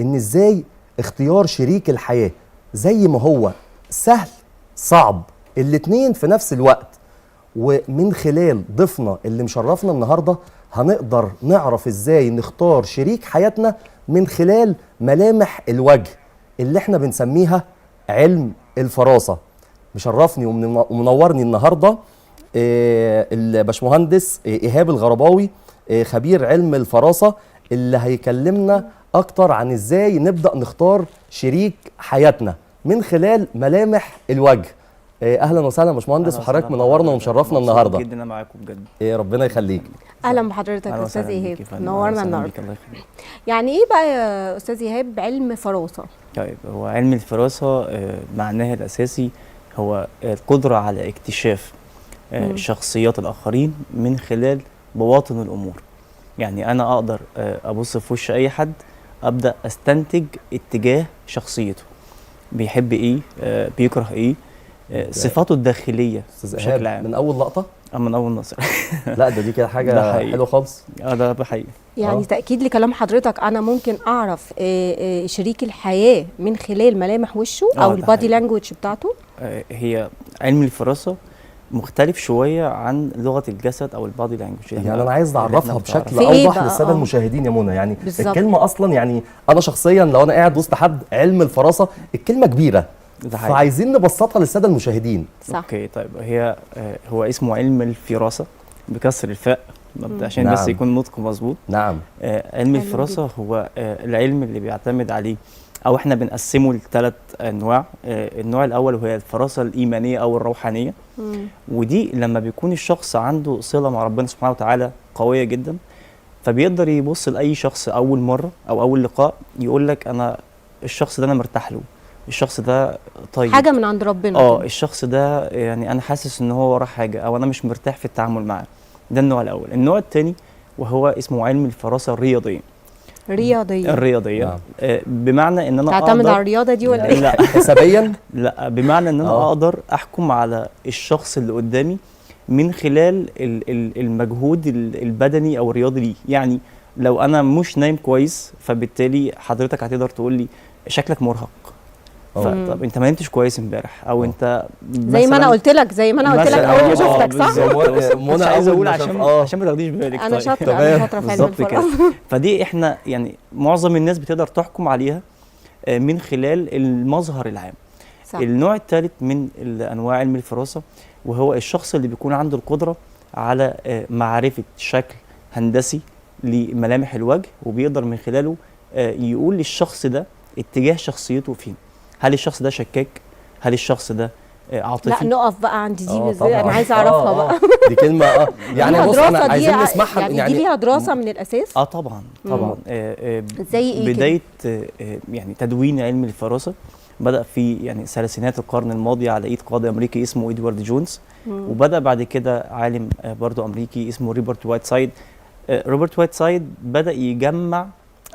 ان ازاي اختيار شريك الحياه زي ما هو سهل صعب الاتنين في نفس الوقت. ومن خلال ضيفنا اللي مشرفنا النهارده هنقدر نعرف ازاي نختار شريك حياتنا من خلال ملامح الوجه اللي احنا بنسميها علم الفراسه. مشرفني ومنورني النهارده الباشمهندس ايهاب الغرباوي، خبير علم الفراسه، اللي هيكلمنا اكتر عن ازاي نبدا نختار شريك حياتنا من خلال ملامح الوجه. اهلا وسهلا يا باشمهندس، وحضرتك منورنا ومشرفنا النهارده. جدا انا معاكم بجد. ربنا يخليك. اهلا بحضرتك يا استاذ ايهاب، نورنا النهارده. يعني ايه بقى يا استاذ ايهاب علم فراسه؟ طيب، هو علم الفراسه معناه الاساسي هو القدره على اكتشاف شخصيات الاخرين من خلال بواطن الامور. يعني انا اقدر ابص في وش اي حد، ابدا استنتج اتجاه شخصيته، بيحب ايه، بيكره ايه، صفاته الداخليه بشكل عام. من اول لقطه من اول نظر. لا دي كده حاجه حلوه خالص. ده بحقيقي. يعني تاكيد لكلام حضرتك، انا ممكن اعرف شريك الحياه من خلال ملامح وشه او البادي لانجوج بتاعته. هي علم الفراسه مختلف شويه عن لغه الجسد او البادي لانجوج. يعني انا عايز اعرفها بشكل اوضح للساده المشاهدين يا منى. يعني بالزبط. الكلمه اصلا، يعني انا شخصيا لو انا قاعد وسط حد علم الفراسه الكلمه كبيره، فعايزين نبسطها للساده المشاهدين. صح. اوكي، طيب هو اسمه علم الفراسه بكسر الفاء عشان نعم. بس يكون نطق مظبوط. نعم. علم الفراسه هو العلم اللي بيعتمد عليه، او احنا بنقسمه لثلاث انواع. النوع الاول هو الفراسه الايمانيه او الروحانيه، ودي لما بيكون الشخص عنده صله مع ربنا سبحانه وتعالى قويه جدا، فبيقدر يبص لاي شخص اول مره او اول لقاء يقول لك انا الشخص ده انا مرتاح له، الشخص ده طيب، حاجه من عند ربنا. الشخص ده يعني انا حاسس ان هو وراه حاجه، او انا مش مرتاح في التعامل معاه. ده النوع الاول. النوع الثاني وهو اسمه علم الفراسه الرياضيه. الرياضيه بمعنى ان انا تعتمد على الرياضه دي ولا ايه؟ لا حسابيا. لا، بمعنى ان انا اقدر احكم على الشخص اللي قدامي من خلال المجهود البدني او الرياضي ليه. يعني لو انا مش نايم كويس، فبالتالي حضرتك هتقدر تقول لي شكلك مرهق. طب انت ما نمتش كويس امبارح، او انت زي ما انا قلت لك اول ما شفتك، صح؟ مش عايز اقول عشان ما تاخديش بالك. انا شاطره، انا شاطره في علم الفراسه. فدي احنا يعني معظم الناس بتقدر تحكم عليها من خلال المظهر العام. صح. النوع الثالث من انواع علم الفراسه وهو الشخص اللي بيكون عنده القدره على معرفه شكل هندسي لملامح الوجه، وبيقدر من خلاله يقول للشخص ده اتجاه شخصيته فين. هل الشخص ده شكاك؟ هل الشخص ده عاطفي؟ لا نقف بقى عند دي ازاي، انا عايزه اعرفها بقى. دي كلمه يعني بص انا عايزين نسمعها. يعني دي ليها دراسه من الاساس؟ طبعا. زي ايه بدايه يعني تدوين علم الفراسه بدأ في يعني ثلاثينات القرن الماضي على ايد قاضي امريكي اسمه ادوارد جونز، وبدأ بعد كده عالم برضه امريكي اسمه روبرت وايتسايد. روبرت وايتسايد بدأ يجمع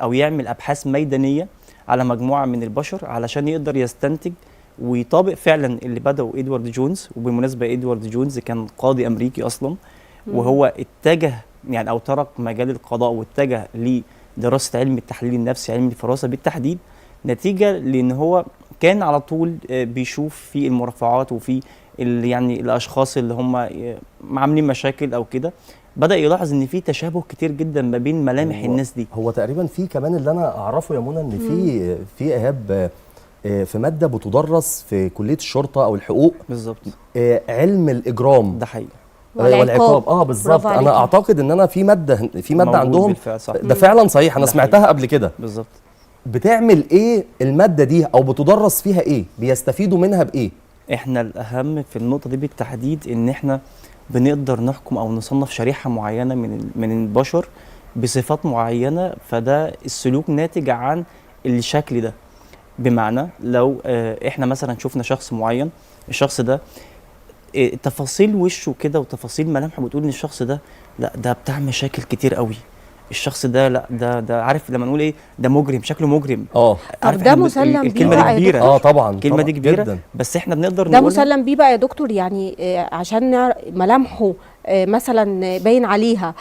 او يعمل ابحاث ميدانيه على مجموعه من البشر علشان يقدر يستنتج ويطابق فعلا اللي بدأه ادوارد جونز. وبالمناسبه ادوارد جونز كان قاضي امريكي اصلا، وهو اتجه يعني او ترك مجال القضاء واتجه لدراسه علم التحليل النفسي، علم الفراسه بالتحديد، نتيجه لان هو كان على طول بيشوف في المرافعات وفي يعني الاشخاص اللي هم عاملين مشاكل او كده، بدأ يلاحظ ان في تشابه كتير جدا ما بين ملامح الناس دي. هو تقريبا في كمان اللي انا اعرفه يا منى ان في ايهاب في ماده بتدرس في كليه الشرطه او الحقوق بالظبط، علم الاجرام. ده حقيقي. والعقاب. بالظبط. انا اعتقد ان انا في ماده عندهم بالفعل. صح. ده فعلا صحيح، انا سمعتها قبل كده. بالظبط. بتعمل ايه الماده دي او بتدرس فيها ايه؟ بيستفيدوا منها بايه؟ احنا الاهم في النقطه دي بالتحديد ان احنا بنقدر نحكم او نصنف شريحه معينه من البشر بصفات معينه، فده السلوك ناتج عن الشكل ده. بمعنى لو احنا مثلا شفنا شخص معين، الشخص ده تفاصيل وشه كده وتفاصيل ملامحه بتقول ان الشخص ده لا ده بتاع مشاكل كتير قوي، الشخص ده لا ده عارف لما نقول ايه، ده مجرم، شكله مجرم. طب ده مسلم بيه الكلمه دي كبيره. طبعا الكلمه دي كبيره جداً. بس احنا بنقدر ده مسلم بيه بقى يا دكتور، يعني عشان ملامحه مثلا باين عليها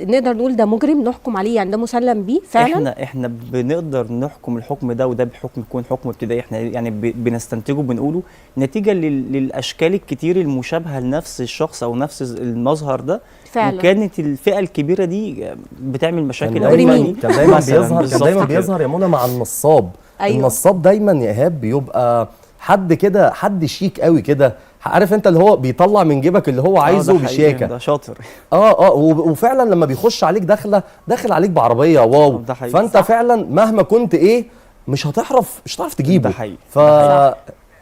نقدر نقول ده مجرم نحكم عليه، يعني ده مسلم بيه فعلا؟ احنا بنقدر نحكم الحكم ده، وده بحكم يكون حكم ابتدائي، احنا يعني بنستنتجه، بنقوله نتيجه للاشكال الكتير المشابهه لنفس الشخص او نفس المظهر ده فعلا. وكانت الفئه الكبيره دي بتعمل مشاكل كان أو دايما مجرمين. كان دايما مثلاً بيظهر كان بالظبط دايما كده. بيظهر يا منى مع النصاب. أيوة. النصاب دايما يا ايهاب بيبقى حد كده، حد شيك قوي كده، عارف انت اللي هو بيطلع من جيبك اللي هو عايزه ده حقيقي، بشياكه. ده شاطر. وفعلا لما بيخش عليك داخل عليك بعربيه واو، ده حقيقي. فانت صح. فعلا مهما كنت ايه مش هتعرف تجيبه. ده حقيقي.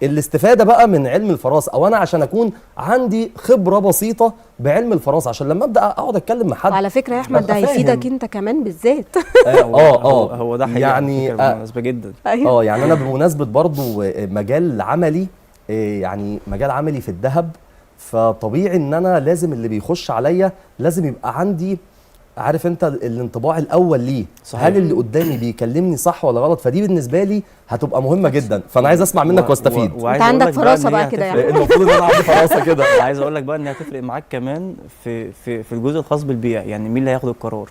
الاستفاده بقى من علم الفراسه، او انا عشان اكون عندي خبره بسيطه بعلم الفراسه عشان لما ابدا اقعد اتكلم مع حد. وعلى فكره يا احمد ده ببقى فاهم. هيفيدك انت كمان بالذات. هو ده حقيقي يعني بالمناسبه جدا. ايوه. يعني انا بمناسبه برضو مجال عملي، يعني مجال عملي في الذهب، فطبيعي ان انا لازم اللي بيخش عليا لازم يبقى عندي، عارف انت الانطباع الاول ليه، صحيح. هل اللي قدامي بيكلمني صح ولا غلط؟ فدي بالنسبه لي هتبقى مهمه جدا، فانا عايز اسمع منك واستفيد. انت عندك فراسه بقى كده يعني. المفروض ان انا عندي فراسه كده. عايز اقول لك بقى انها هتفرق معاك كمان في الجزء الخاص بالبيع، يعني مين اللي هياخد القرار.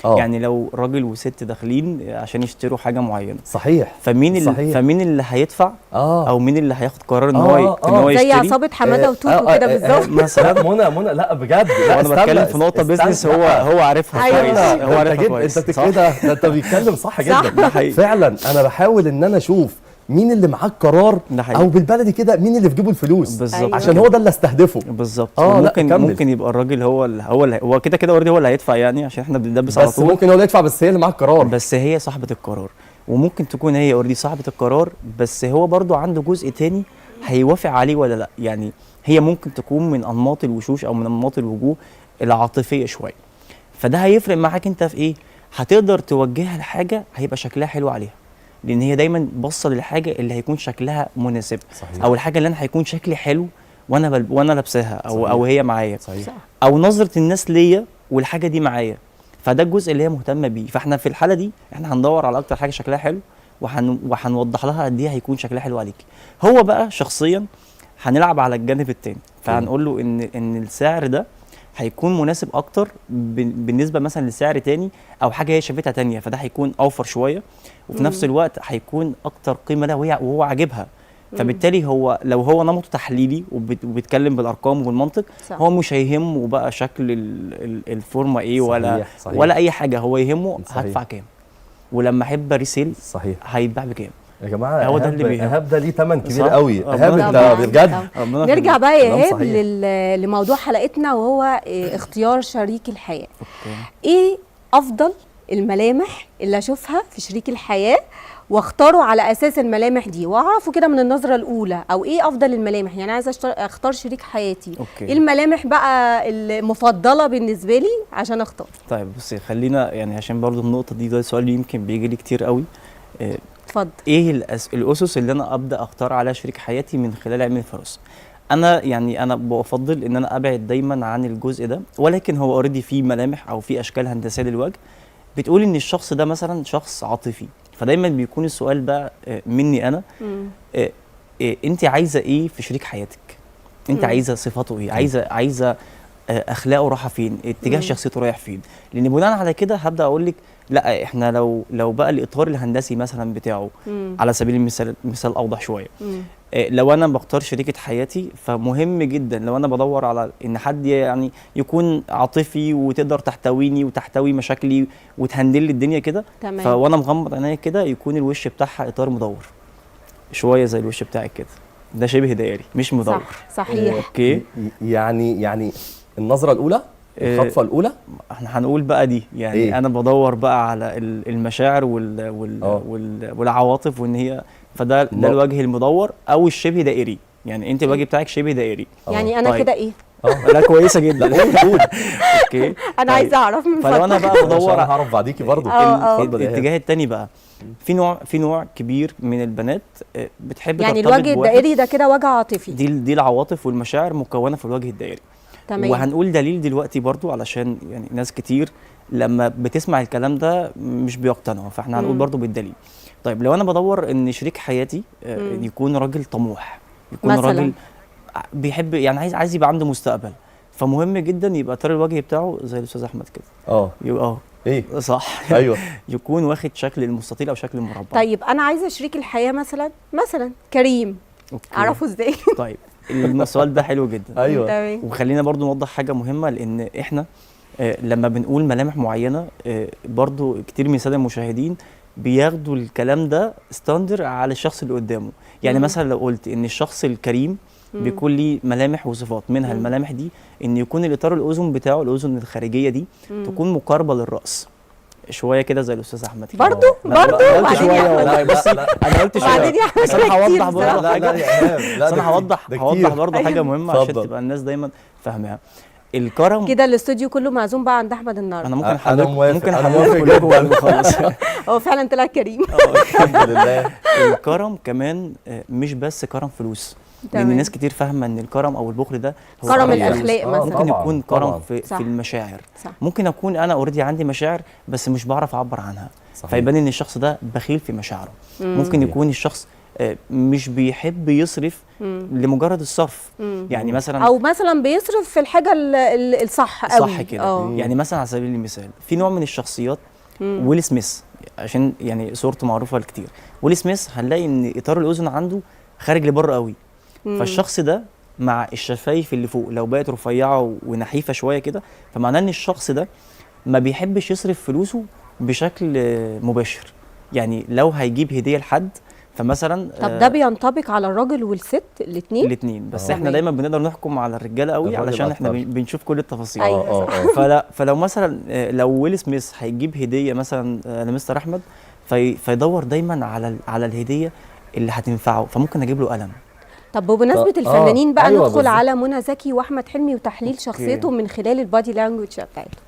يعني لو راجل وست داخلين عشان يشتروا حاجه معينه، صحيح، فمين اللي هيدفع او مين اللي هياخد قرار ان هو زي يشتري، عصابه حماده وتوتو كده بالظبط مثلا. منى لا بجد، لا انا بتكلم في نقطه بيزنس هو عارفها كويس، هو عارفها كويس. انت كده انت بيتكلم صح جدا. ده حقيقي. فعلا انا بحاول ان انا اشوف مين اللي معاه القرار، او بالبلدي كده مين اللي في جيبه الفلوس بالظبط، عشان هو ده اللي استهدفه بالظبط. ممكن يبقى الراجل هو كده اوريدي هو اللي هيدفع، يعني عشان احنا بندبس على طول، بس ممكن هو اللي يدفع، بس هي اللي معاه القرار، بس هي صاحبه القرار. وممكن تكون هي اوريدي صاحبه القرار، بس هو برضو عنده جزء تاني هيوافق عليه ولا لا. يعني هي ممكن تكون من انماط الوشوش او من انماط الوجوه العاطفيه شويه، فده هيفرق معاك انت في ايه. هتقدر توجهها لحاجه هيبقى شكلها حلو عليها، لان هي دايما باصه للحاجه اللي هيكون شكلها مناسب. صحيح. او الحاجه اللي انا هيكون شكلي حلو وانا لابساها او هي معايا. صحيح. او نظره الناس ليا والحاجه دي معايا، فده الجزء اللي هي مهتمه بيه. فاحنا في الحاله دي احنا هندور على اكتر حاجه شكلها حلو، وهنوضح لها قد ايه هيكون شكلها حلو عليكي. هو بقى شخصيا هنلعب على الجانب التاني، فهنقول له ان السعر ده هيكون مناسب اكتر بالنسبه مثلا لسعر تاني او حاجه هي شافتها تانيه، فده هيكون اوفر شويه، وفي نفس الوقت هيكون اكتر قيمه له وهو عاجبها. فبالتالي هو لو هو نمطه تحليلي وبيتكلم بالارقام والمنطق، صح. هو مش هيهمه بقى شكل الفورمه ايه صحيح. ولا اي حاجه، هو يهمه صحيح. هدفع كام، ولما احب ريسيل صحيح هيتباع بكام. يا جماعه. هو ده اللي بيهم. ايهاب ده ليه ثمن كبير صح؟ قوي. ايهاب طبعاً. انت بجد. نرجع بقى يا ايهاب صحيح. لموضوع حلقتنا، وهو اختيار شريك الحياه. أوكي. ايه افضل الملامح اللي اشوفها في شريك الحياه واختاره على اساس الملامح دي، واعرفه كده من النظره الاولى؟ او ايه افضل الملامح؟ يعني عايزه اختار شريك حياتي، أوكي. ايه الملامح بقى المفضله بالنسبه لي عشان اختار؟ طيب بصي، خلينا يعني عشان برضو النقطه دي، ده سؤال يمكن بيجي لي كتير قوي. اتفضل. ايه الاسس اللي انا ابدا اختار على شريك حياتي من خلال علم الفراسه؟ انا بفضل ان انا ابعد دايما عن الجزء ده، ولكن هو اوريدي في ملامح او في اشكال هندسيه للوجه بتقول ان الشخص ده مثلا شخص عاطفي. فدايما بيكون السؤال بقى مني انا، انت عايزه ايه في شريك حياتك؟ انت عايزه صفاته ايه؟ عايزه اخلاقه رايحه فين؟ اتجاه شخصيته رايح فين؟ لان بناء على كده هبدا اقول لك لا، احنا لو بقى الاطار الهندسي مثلا بتاعه على سبيل المثال اوضح شويه، لو انا بختار شريكه حياتي فمهم جدا لو انا بدور على ان حد يعني يكون عاطفي وتقدر تحتويني وتحتوي مشاكلي وتهندل لي الدنيا كده، فوانا مغمض عينيا كده يكون الوش بتاعها اطار مدور شويه زي الوش بتاعك كده، ده شبه دائري مش مدور. صحيح. اوكي. يعني النظره الاولى، الخطفه الاولى، احنا هنقول بقى دي يعني إيه؟ انا بدور بقى على المشاعر والعواطف، وان هي فده الوجه المدور او الشبه دائري. يعني انت الوجه بتاعك شبه دائري. يعني انا كده ايه؟ لا كويسه جدا. اوكي. انا عايزه اعرف من فلو انا بقى بدور هعرف بعديكي برضو الاتجاه الثاني بقى، في نوع كبير من البنات بتحب يعني الوجه الدائري ده كده وجه عاطفي، دي العواطف والمشاعر مكونه في الوجه الدائري. تمام. وهنقول دليل دلوقتي برضو علشان يعني ناس كتير لما بتسمع الكلام ده مش بيقتنعوا، فاحنا هنقول برضو بالدليل. طيب لو انا بدور ان شريك حياتي يكون راجل طموح، يكون مثلاً راجل بيحب، يعني عايز يبقى عنده مستقبل، فمهم جدا يبقى اطار الوجه بتاعه زي الاستاذ احمد كده، يبقى ايه صح ايوه يكون واخد شكل المستطيل او شكل المربع. طيب انا عايزه شريك الحياه مثلا كريم، أوكي. اعرفه ازاي؟ طيب السؤال ده حلو جدا. ايوه تمام. وخلينا برضو نوضح حاجه مهمه، لان احنا لما بنقول ملامح معينه برضو كتير من الساده المشاهدين بياخدوا الكلام ده ستاندر على الشخص اللي قدامه. يعني مثلا لو قلت ان الشخص الكريم بيكون ليه ملامح وصفات، منها الملامح دي ان يكون الاطار الاذن بتاعه، الاذن الخارجيه دي تكون مقاربه للراس شويه كده زي الاستاذ احمد كده. برضو قلت بعدين يا شويه أحمد. والله، بصي انا قلت شويه بعدين يا أحمد بس انا كتير هوضح بصراحة. برضه حاجه. لا بس انا هوضح برضه حاجه مهمه عشان اتفضل. تبقى الناس دايما فاهماها. الكرم كده الاستوديو كله معزوم بقى عند احمد النهارده. انا ممكن أنا حضرتك موافق، ممكن أنا حضرتك موافق كلكم بعد ما اخلص. هو فعلا طلع كريم. الحمد لله. الكرم كمان مش بس كرم فلوس، لان تمام. ناس كتير فاهمه ان الكرم او البخل ده هو كرم كرم الأخلاق فلوس. مثلا. ممكن طبعاً، يكون طبعاً. كرم صح. في المشاعر. صح. ممكن اكون انا اوريدي عندي مشاعر بس مش بعرف اعبر عنها، صحيح. فيبان ان الشخص ده بخيل في مشاعره. ممكن يكون الشخص مش بيحب يصرف لمجرد الصرف. يعني مثلا او مثلا بيصرف في الحاجه الصح قوي. صح كده. يعني مثلا على سبيل المثال في نوع من الشخصيات ويل سميث، عشان يعني صورته معروفه لكتير. ويل سميث هنلاقي ان اطار الاذن عنده خارج لبره قوي. فالشخص ده مع الشفايف اللي فوق لو بقت رفيعه ونحيفه شويه كده، فمعناه ان الشخص ده ما بيحبش يصرف فلوسه بشكل مباشر. يعني لو هيجيب هديه لحد فمثلا طب ده بينطبق على الراجل والست الاثنين؟ بس تمام. احنا دايما بنقدر نحكم على الرجاله قوي الراجل علشان احنا أكتر. بنشوف كل التفاصيل. أيوة. فلو مثلا لو ويل سميث هيجيب هديه مثلا لمستر احمد، فيدور دايما على الهديه اللي هتنفعه، فممكن اجيب له قلم. طب بمناسبه طب- الفنانين بقى أيوة ندخل بالظبط. على منى زكي واحمد حلمي وتحليل شخصيتهم من خلال البادي لانجوج بتاعتهم.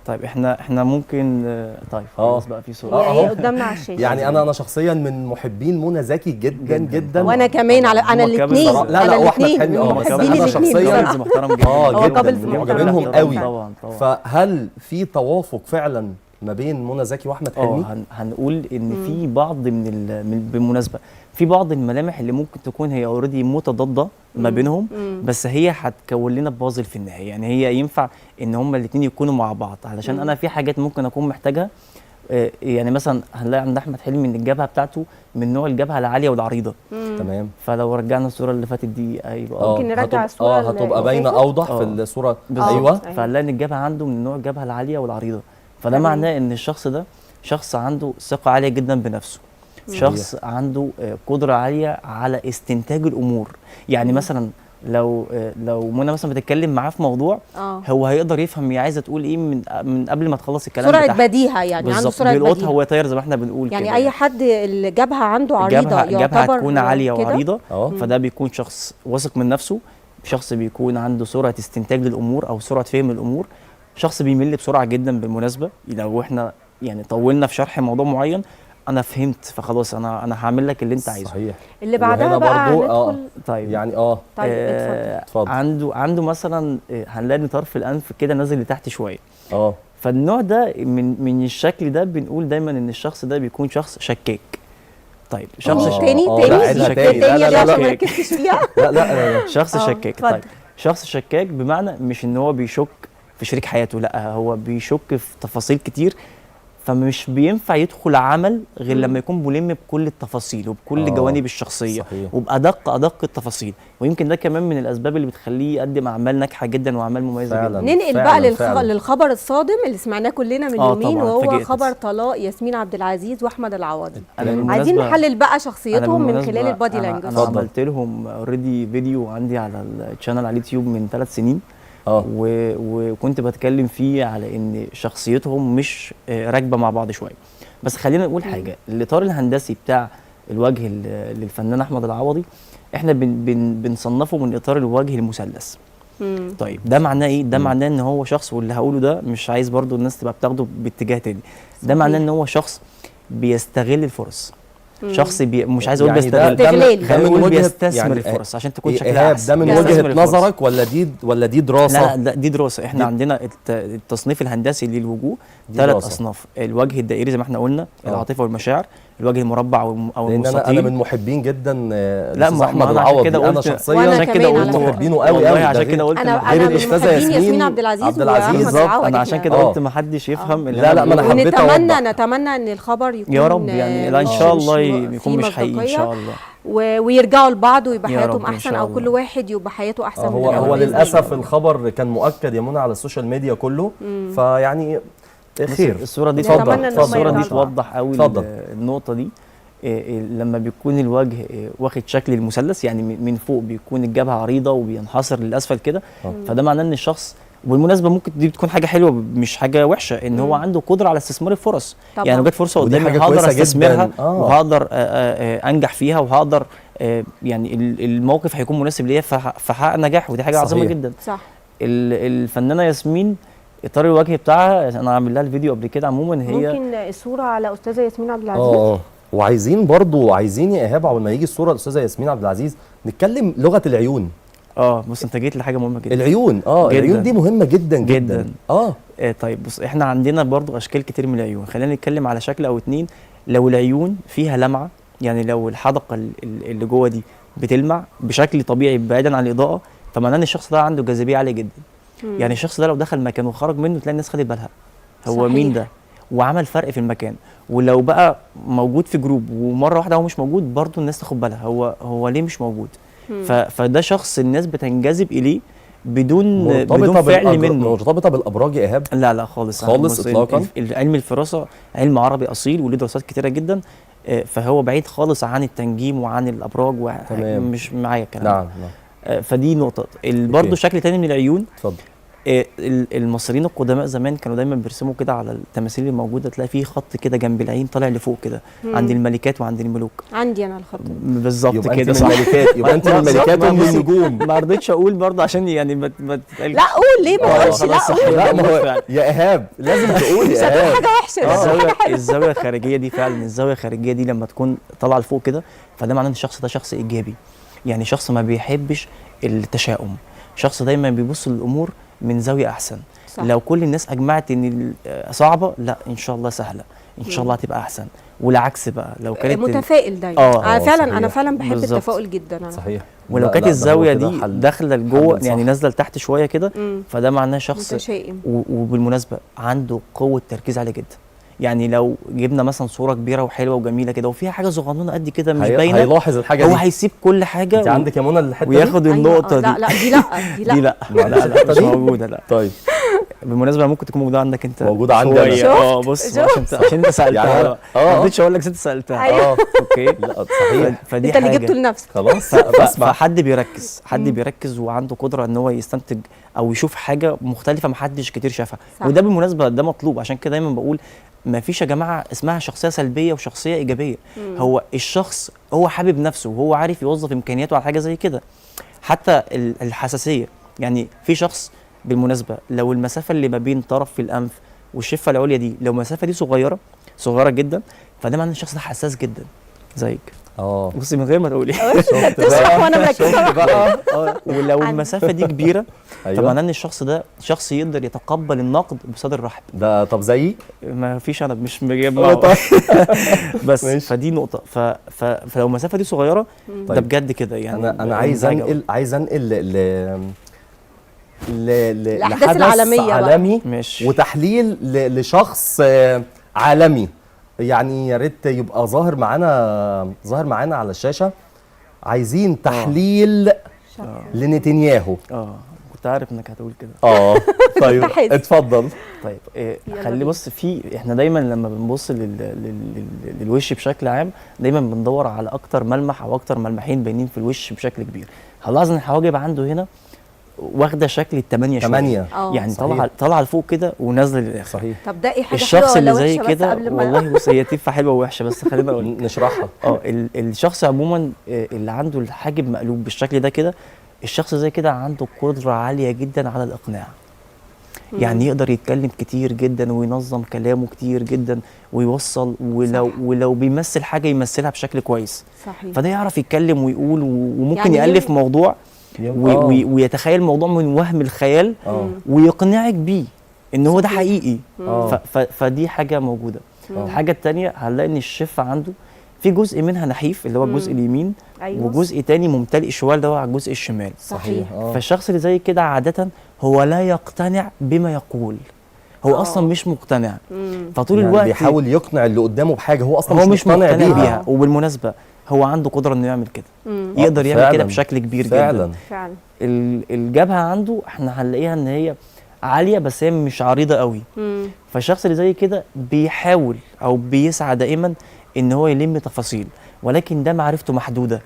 طيب احنا ممكن طيب خلاص بقى في صوره. هي أهو. قدامنا على الشاشه. يعني انا شخصيا من محبين منى زكي جدا جداً. جدا. وانا كمان انا هما الاثنين كمان- لا، انا وأحمد الاثنين حلمي، من بس محبين أنا الاثنين شخصياً كابلز محترم جدا. هو جدا كابلز معجبينهم محترم. قوي. طبعا. فهل في توافق فعلا ما بين منى زكي واحمد حلمي؟ هنقول ان في بعض بالمناسبه في بعض الملامح اللي ممكن تكون هي اوريدي متضاده ما بينهم، بس هي هتكون لنا بازل في النهايه. يعني هي ينفع ان هما الاثنين يكونوا مع بعض، علشان انا في حاجات ممكن اكون محتاجها. يعني مثلا هنلاقي عند احمد حلمي ان الجبهه بتاعته من نوع الجبهه العاليه والعريضه. تمام. فلو رجعنا الصوره اللي فاتت دي هيبقى ممكن نرجع الصورة اللي هتبقى باينه فاتت؟ اوضح في الصوره. بالظبط. ايوه فهنلاقي ان الجبهه عنده من نوع الجبهه العاليه والعريضه، فده معناه ان الشخص ده شخص عنده ثقه عاليه جدا بنفسه، شخص عنده قدره عاليه على استنتاج الامور. يعني مثلا لو منى مثلا بتتكلم معاه في موضوع، هو هيقدر يفهم هي عايزه تقول ايه من قبل ما تخلص الكلام سرعه بتاعها. بديهه، يعني عنده بالظبط. سرعه بيلقطها بديهه. هو طاير زي ما احنا بنقول يعني كده. اي حد الجبهه عنده عريضه الجبهه يعتبر هتكون عاليه كده؟ وعريضه، اه. فده بيكون شخص واثق من نفسه، شخص بيكون عنده سرعه استنتاج للامور او سرعه فهم الامور، شخص بيمل بسرعه جدا. بالمناسبه لو احنا يعني طولنا في شرح موضوع معين، انا فهمت فخلاص انا هعمل لك اللي انت عايزه. صحيح. اللي بعدها وهنا بقى برضو هندخل. طيب يعني طيب اتفضل. اتفضل. عنده مثلا هنلاقي ان طرف الانف كده نازل لتحت شويه. اه فالنوع ده من الشكل ده بنقول دايما ان الشخص ده بيكون شخص شكاك. طيب شخص تاني لا، عيدها تاني. لا، لا، لا، عشان لا. ما ركزتش فيها. لا شخص شكاك. اتفضل. طيب شخص شكاك بمعنى مش ان هو بيشك في شريك حياته، لا هو بيشك في تفاصيل كتير، فمش بينفع يدخل عمل غير لما يكون ملم بكل التفاصيل وبكل الجوانب الشخصيه، صحيح. وبأدق التفاصيل. ويمكن ده كمان من الاسباب اللي بتخليه يقدم اعمال ناجحه جدا واعمال مميزه فعلاً. جدا. ننقل فعلاً، بقى فعلاً. للخبر الصادم اللي سمعناه كلنا من يومين، طبعاً، وهو اتفاجئت. خبر طلاق ياسمين عبد العزيز واحمد العوضي. أنا عايزين بالمناسبة- نحلل بقى أنا شخصيتهم من بالمناسبة خلال البادي أنا لانجوج. اتفضل. عملت لهم اوريدي فيديو عندي على الشانل على اليوتيوب من 3 سنين. وكنت بتكلم فيه على ان شخصيتهم مش راكبه مع بعض شويه. بس خلينا نقول حاجه، الاطار الهندسي بتاع الوجه للفنان احمد العوضي احنا بنصنفه من اطار الوجه المثلث. طيب ده معناه ايه؟ ده معناه ان هو شخص، واللي هقوله ده مش عايز برضو الناس تبقى بتاخده باتجاه تاني. ده معناه ان هو شخص بيستغل الفرص، شخص مش عايز اقول يعني بيستغل، استغلال. خلينا من نقول وجهة بيستثمر يعني الفرص عشان تكون إيه شكلها إيهاب، احسن. ده من بيستثمر وجهة الفرص. نظرك ولا دي دراسة؟ لا دي دراسه. احنا عندنا التصنيف الهندسي للوجوه دي 3 دراسة. اصناف: الوجه الدائري زي ما احنا قلنا، العاطفه والمشاعر. الوجه المربع او لان انا المستطيل. من محبين جدا لا الاستاذ احمد أنا عشان العوضي، كده انا قلت شخصيا وأنا عشان كده كمان قلت على فكرة. محبينه قوي والله قوي، عشان ده كده قلت انا ما- غير انا من الأستاذة محبين ياسمين عبد العزيز عبد العزيز. واحمد بالظبط، العوضي انا عشان كمان. كده قلت آه. ما حدش يفهم اللي لا، أنا لا، ما أنا بقوله. حبيت ونتمنى أوضح. ان الخبر يكون يا رب يعني لا ان شاء الله يكون مش حقيقي ان شاء الله. ويرجعوا لبعض ويبقى يا حياتهم رب إن احسن، شاء او الله. كل واحد يبقى حياته احسن من هو الأول هو بإذن للاسف الله. الخبر كان مؤكد يا منى على السوشيال ميديا كله، فيعني خير. الصوره دي اتفضل، نتمنى إن هم الصوره دي يرجعوا توضح قوي اتفضل. النقطه دي. لما بيكون الوجه واخد شكل المثلث، يعني من فوق بيكون الجبهه عريضه وبينحصر للاسفل كده، فده معناه ان الشخص، وبالمناسبه ممكن دي بتكون حاجه حلوه مش حاجه وحشه، ان هو عنده قدره على استثمار الفرص. طبعاً. يعني لو جت فرصه ودي قدامي حاجة هقدر كويسة جداً. استثمرها وهقدر انجح فيها، وهقدر يعني الموقف هيكون مناسب ليا فحقق نجاح، ودي حاجه عظيمه صحيح. جدا. صح. الفنانه ياسمين اطار الوجه بتاعها انا عامل لها الفيديو قبل كده، عموما هي ممكن الصوره على استاذه ياسمين عبد العزيز. وعايزين يا ايهاب قبل ما يجي الصوره الاستاذه ياسمين عبد العزيز نتكلم لغه العيون. بص انت جيت لحاجه مهمه جدا. العيون العيون دي مهمه جدا جدا. طيب بص، احنا عندنا برضو اشكال كتير من العيون، خلينا نتكلم على شكل او اتنين. لو العيون فيها لمعه، يعني لو الحدقه اللي جوه دي بتلمع بشكل طبيعي بعيدا عن الاضاءه، فمعناه ان الشخص ده عنده جاذبيه عاليه جدا. يعني الشخص ده لو دخل مكان وخرج منه تلاقي الناس خدت بالها هو صحيح. مين ده، وعمل فرق في المكان. ولو بقى موجود في جروب ومره واحده هو مش موجود، برضو الناس تاخد بالها هو ليه مش موجود. فده شخص الناس بتنجذب اليه بدون فعل منه. مرتبطه بالابراج يا ايهاب؟ لا خالص اطلاقا. علم الفراسه علم عربي اصيل وليه دراسات كتيره جدا، فهو بعيد خالص عن التنجيم وعن الابراج مش معايا الكلام. نعم. فدي نقطه. برضه شكل تاني من العيون. اتفضل. المصريين القدماء زمان كانوا دايما بيرسموا كده على التماثيل الموجوده، تلاقي فيه خط كده جنب العين طالع لفوق كده عند الملكات وعند الملوك. عندي انا الخط بالظبط كده، صح. يبقى انت من الملكات ومن النجوم. ما رضيتش اقول برضه عشان يعني ما تتقالش. لا قول ليه ما تقولش. لا قول. لا ما هو يا ايهاب لازم تقول يا ايهاب. حاجه وحشه. الزاويه الخارجيه دي فعلا، الزاويه الخارجيه دي لما تكون طالعه لفوق كده، فده معناه ان الشخص ده شخص ايجابي، يعني شخص ما بيحبش التشاؤم، شخص دايما بيبص للامور من زاويه احسن. صح. لو كل الناس اجمعت ان صعبه، لا ان شاء الله سهله، ان شاء الله هتبقى احسن. والعكس بقى لو كانت متفائل دايما. انا فعلا بحب بالزبط. التفاؤل جدا. صحيح. ولو كانت الزاويه دي داخله لجوه، يعني نازله لتحت شويه كده، فده معناه شخص متشائم. وبالمناسبه عنده قوه تركيز عاليه جدا. يعني لو جبنا مثلا صوره كبيره وحلوه وجميله كده وفيها حاجه صغنونه قد كده مش باينه، هيلاحظ الحاجه دي، هو هيسيب كل حاجه. انت عندك يا منى الحته وياخد النقطه دي. لا دي لا لا مش موجوده. لا طيب بالمناسبه ممكن تكون موجوده عندك انت. موجوده عندي انا. بص عشان انت سالتها. يعني ما رضيتش اقول لك انت سالتها. اوكي. لا صحيح. فدي انت اللي جبته لنفسك. خلاص. فحد بيركز وعنده قدره ان هو يستنتج او يشوف حاجه مختلفه ما حدش كتير شافها. وده بالمناسبه ده مطلوب. عشان كده دايما بقول ما فيش يا جماعه اسمها شخصيه سلبيه وشخصيه ايجابيه. هو الشخص هو حابب نفسه وهو عارف يوظف امكانياته على حاجه زي كده. حتى الحساسيه، يعني في شخص بالمناسبه لو المسافه اللي ما بين طرف الانف والشفه العليا دي، لو المسافه دي صغيره جدا، فده معناه ان الشخص ده حساس جدا زيك. بصي من غير ما تقولي. بتشرح وانا مركزه بقى. ولو المسافه دي كبيره، فمعناه ان الشخص ده شخص يقدر يتقبل النقد بصدر رحب. ده طب زيي؟ ما فيش، انا مش مجمع. بس فدي نقطه. فلو المسافه دي صغيره، ده بجد كده يعني. انا عايز انقل الأحداث العالمية عالمي ماشي. وتحليل لشخص عالمي. يعني يا ريت يبقى ظاهر معانا على الشاشه. عايزين تحليل لنتنياهو. كنت عارف انك هتقول كده. طيب اتفضل. طيب خلي بص، احنا دايما لما بنبص للوش بشكل عام دايما بندور على اكتر ملمح او اكتر ملمحين باينين في الوش بشكل كبير. هنلاحظ ان الحواجب عنده هنا واخده شكل الثمانيه شويه، يعني طالعه لفوق كده ونازله للاخر. صحيح. طب ده ايه حاجه الشخص حلوه اللي ولا زي وحشه؟ كده والله بص، هي تنفع حلوه ووحشه، بس خلينا اقول نشرحها. الشخص عموما اللي عنده الحاجب مقلوب بالشكل ده كده، الشخص زي كده عنده قدره عاليه جدا على الاقناع. يعني يقدر يتكلم كتير جدا وينظم كلامه كتير جدا ويوصل، ولو بيمثل حاجه يمثلها بشكل كويس. صحيح. فده يعرف يتكلم ويقول وممكن يعني يألف موضوع ويتخيل موضوع من وهم الخيال ويقنعك بيه ان هو ده حقيقي. فدي حاجه موجوده. الحاجه الثانيه هنلاقي ان الشفه عنده في جزء منها نحيف اللي هو الجزء اليمين، أيوة. وجزء تاني ممتلئ شويه اللي هو على الجزء الشمال. صحيح. فالشخص اللي زي كده عاده هو لا يقتنع بما يقول، هو اصلا مش مقتنع. فطول يعني الوقت بيحاول يقنع اللي قدامه بحاجه هو اصلا هو مش مقتنع بيها. آه. وبالمناسبه هو عنده قدره انه يعمل كده، يقدر يعمل كده بشكل كبير فعلا. جدا. فعلا. الجبهه عنده احنا هنلاقيها ان هي عاليه بس هي مش عريضه قوي. فالشخص اللي زي كده بيحاول او بيسعى دائما ان هو يلم تفاصيل، ولكن ده معرفته محدوده.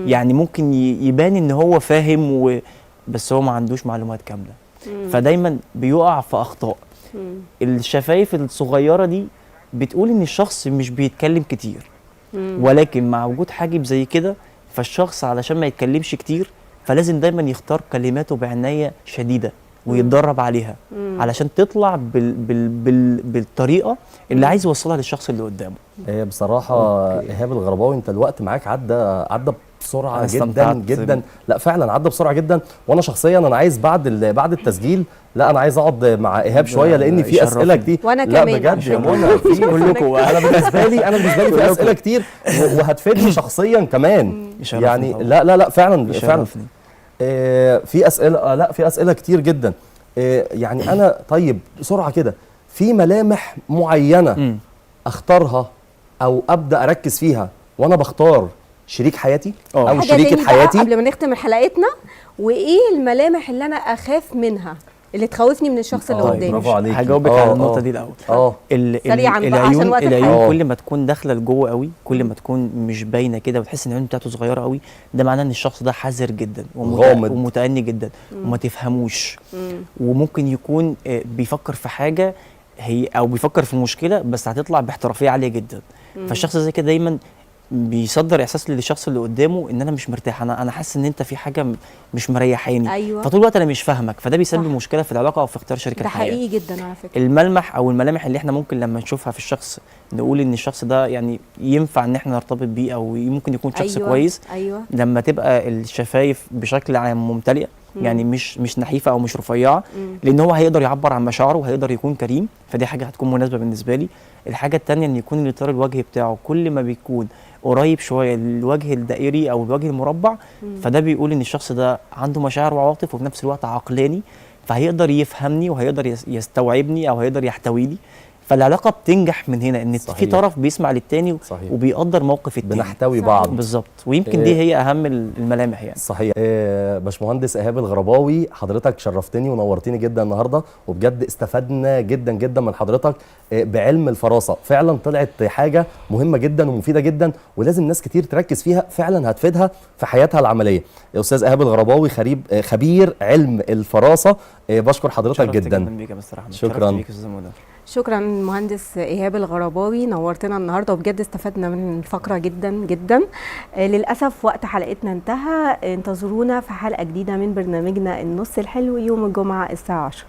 يعني ممكن يبان ان هو فاهم بس هو ما عندوش معلومات كامله. فدايما بيقع في اخطاء. الشفايف الصغيره دي بتقول ان الشخص مش بيتكلم كتير، ولكن مع وجود حاجب زي كده فالشخص علشان ما يتكلمش كتير فلازم دايما يختار كلماته بعناية شديدة ويتدرب عليها علشان تطلع بالطريقة اللي عايز يوصلها للشخص اللي قدامه. بصراحة إيهاب الغرباوي انت الوقت معاك عدى بسرعة جدا جدا. لا فعلا عدى بسرعة جدا، وانا شخصيا انا عايز بعد التسجيل لا انا عايز اقعد مع إيهاب شوية لان في اسئلة كتير. وانا لا كمان بجد يا منى في كلكم. انا بالنسبة لي في اسئلة كتير وهتفيدني شخصيا كمان. يعني لا فعلا في اسئلة في اسئلة كتير جدا. يعني انا طيب بسرعة كده في ملامح معينة اختارها او ابدا اركز فيها وانا بختار شريك حياتي او شريكه حياتي قبل ما نختم حلقتنا؟ وايه الملامح اللي انا اخاف منها اللي تخوفني من الشخص اللي قدامي؟ برافو عليك. هجاوبك على النقطه دي الاول. سريعا بقى عشان وقت العيون كل ما تكون داخله لجوه قوي، كل ما تكون مش باينه كده وتحس ان العيون بتاعته صغيره قوي، ده معناه ان الشخص ده حذر جدا ومتأني جدا وما تفهموش. وممكن يكون بيفكر في حاجه او بيفكر في مشكله بس هتطلع باحترافيه عاليه جدا. فالشخص زي كده دايما بيصدر احساس للشخص اللي قدامه ان انا مش مرتاح، انا حاسس ان انت في حاجه مش مريحاني. أيوة. فطول الوقت انا مش فاهمك، فده بيسبب مشكله في العلاقه او في اختيار شريك الحياه. ده حقيقي جدا على فكره. الملمح او الملامح اللي احنا ممكن لما نشوفها في الشخص نقول ان الشخص ده يعني ينفع ان احنا نرتبط بيه او ممكن يكون شخص كويس. لما تبقى الشفايف بشكل عام ممتلئه، يعني مش نحيفه او مش رفيعه، لان هو هيقدر يعبر عن مشاعره وهيقدر يكون كريم، فدي حاجه هتكون مناسبه بالنسبه لي. الحاجه الثانيه ان يكون الاطار الوجهي بتاعه كل ما بيكون قريب شويه للوجه الدائري او الوجه المربع، فده بيقول ان الشخص ده عنده مشاعر وعواطف وفي نفس الوقت عقلاني، فهيقدر يفهمني وهيقدر يستوعبني او هيقدر يحتويني. فالعلاقه بتنجح من هنا ان في طرف بيسمع للتاني وبيقدر موقف التاني، بنحتوي بعض بالظبط. ويمكن دي هي اهم الملامح يعني. صحيح. باشمهندس إيهاب الغرباوي حضرتك شرفتني ونورتني جدا النهارده، وبجد استفدنا جدا جدا من حضرتك بعلم الفراسه. فعلا طلعت حاجه مهمه جدا ومفيده جدا ولازم ناس كتير تركز فيها، فعلا هتفيدها في حياتها العمليه. يا استاذ إيهاب الغرباوي خبير علم الفراسه، بشكر حضرتك جدا. شكرا. شكرا مهندس إيهاب الغرباوي، نورتنا النهارده وبجد استفدنا من الفقره جدا جدا. للاسف وقت حلقتنا انتهى، انتظرونا في حلقه جديده من برنامجنا النص الحلو يوم الجمعه الساعه 10.